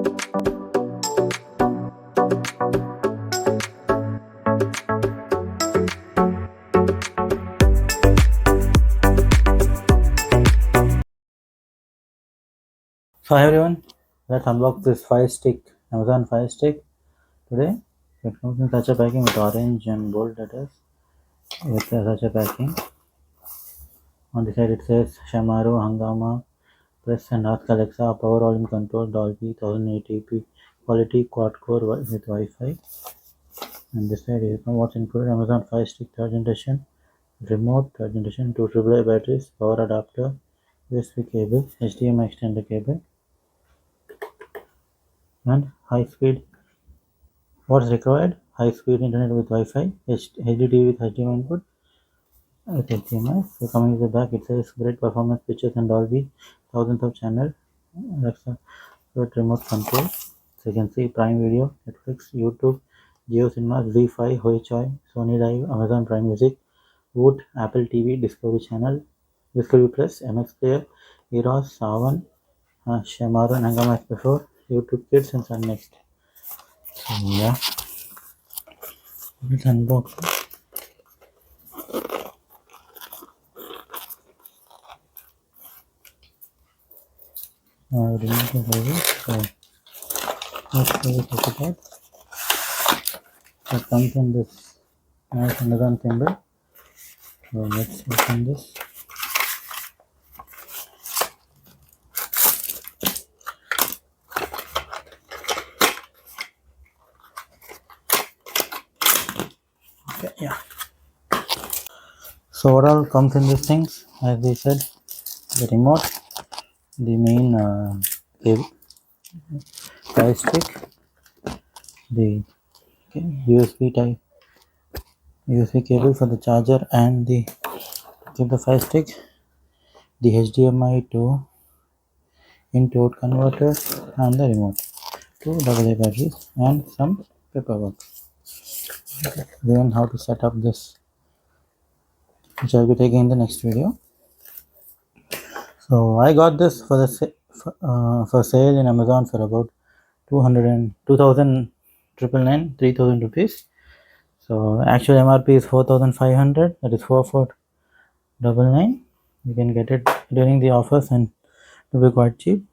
So hi everyone, let's unbox this Firetvstick, Amazon Firetvstick today. It comes in such a packing with orange and gold letters with such a packing. On the side it says Shamaru Hangama Press and Ask Alexa Power Volume Control Dolby 1080p quality quad core with Wi-Fi. And this side is what's included: Amazon Firetvstick 3rd generation, remote 3rd generation, 2 AAA batteries, power adapter, USB cable, HDMI extender cable, and high speed. What's required? High speed internet with Wi-Fi, HDTV with HDMI input with HDMI. So coming to the back, it says great performance pictures and Dolby, thousands of channels, Alexa with remote control. So you can see Prime Video, Netflix, YouTube, Jio Cinema, Z5, Hoichoi, Sony Live, Amazon Prime Music, Woot, Apple TV, Discovery Channel, Discovery Plus, MX Player, Eros, Savan, Shemaru and Hangama as before, YouTube Kids and Sun Next. So yeah, let's unbox it. Remove the baby. So let's take it out. So it comes in this nice Amazon symbol. So let's open this. Okay, yeah. So what all comes in these things? As we said, the remote, the main cable, Fire stick, the USB type USB cable for the charger and the keep the Fire stick, the HDMI to in-to-out converter and the remote, 2 AA batteries and some paperwork. Then how to set up this, which I'll be taking in the next video. So I got this for the for sale in Amazon for about 3,000 rupees. So actual MRP is 4,500. That is 4,499. You can get it during the offers and it will be quite cheap.